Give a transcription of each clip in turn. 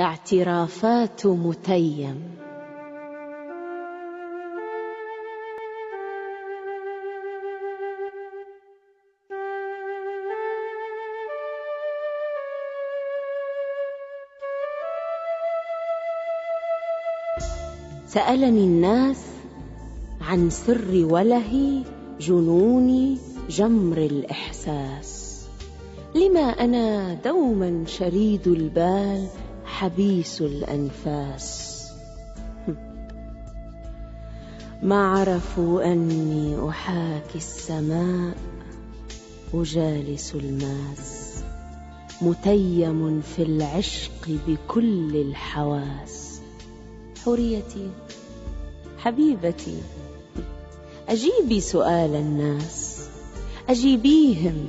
اعترافات متيم. سألني الناس عن سر وله جنوني جمر الإحساس، لما أنا دوما شريد البال حبيس الأنفاس. ما عرفوا أني أحاكي السماء أجالس الماس، متيم في العشق بكل الحواس. حوريتي حبيبتي، أجيبي سؤال الناس، أجيبيهم،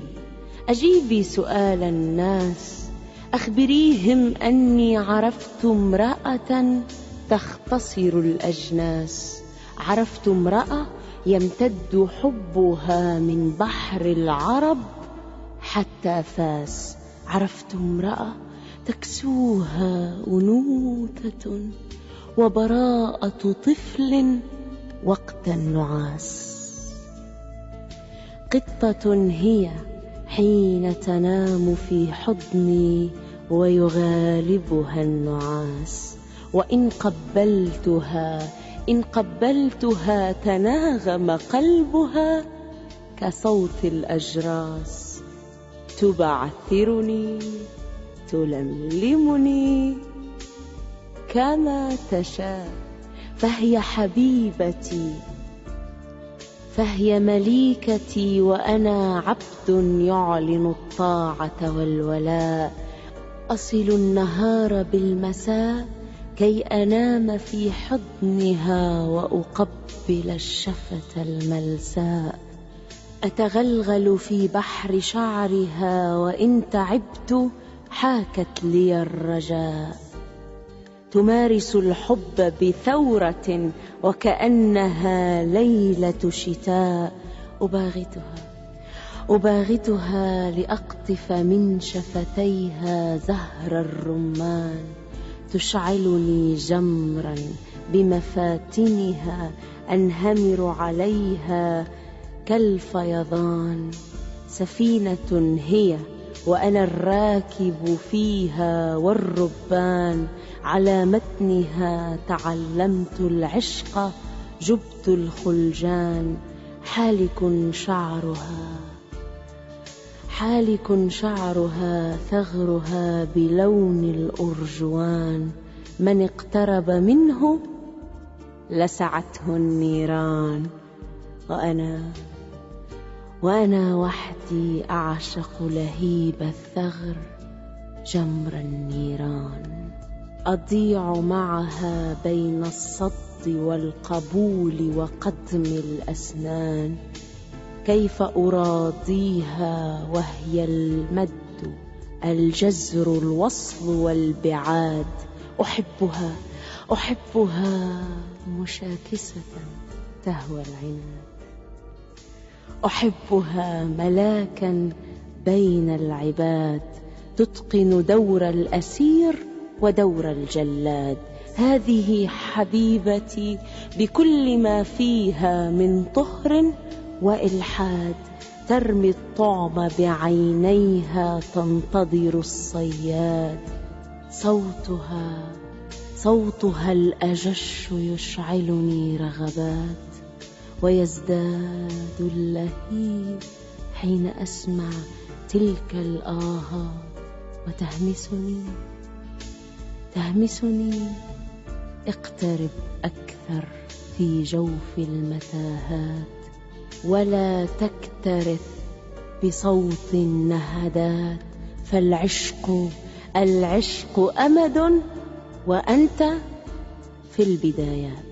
أجيبي سؤال الناس، أخبريهم أني عرفت امرأة تختصر الأجناس، عرفت امرأة يمتد حبها من بحر العرب حتى فاس، عرفت امرأة تكسوها أنوثة وبراءة طفل وقت النعاس. قطة هي حين تنام في حضني ويغالبها النعاس، وإن قبلتها تناغم قلبها كصوت الأجراس، تبعثرني تلملمني كما تشاء. فهي حبيبتي، فهي مليكتي، وأنا عبد يعلن الطاعة والولاء. أصل النهار بالمساء كي أنام في حضنها وأقبل الشفة الملساء. أتغلغل في بحر شعرها، وإن تعبت حاكت لي الرجاء. تمارس الحب بثورة وكأنها ليلة شتاء. أباغتها لأقطف من شفتيها زهر الرمان، تشعلني جمرا بمفاتنها، أنهمر عليها كالفيضان. سفينة هي وأنا الراكب فيها والربان، على متنها تعلمت العشق جبت الخلجان. حالك شعرها ثغرها بلون الأرجوان، من اقترب منه لسعته النيران. وأنا وحدي أعشق لهيب الثغر جمر النيران. أضيع معها بين الصد والقبول وقدم الأسنان، كيف أراضيها وهي المد الجزر الوصل والبعاد. أحبها مشاكسة تهوى العناد، أحبها ملاكا بين العباد، تتقن دور الأسير ودور الجلاد. هذه حبيبتي بكل ما فيها من طهر وإلحاد، ترمي الطعم بعينيها تنتظر الصياد. صوتها الأجش يشعلني رغبات، ويزداد اللهيب حين أسمع تلك الآهات، وتهمسني اقترب أكثر في جوف المتاهات، ولا تكترث بصوت النهدات. فالعشق أمد وأنت في البدايات.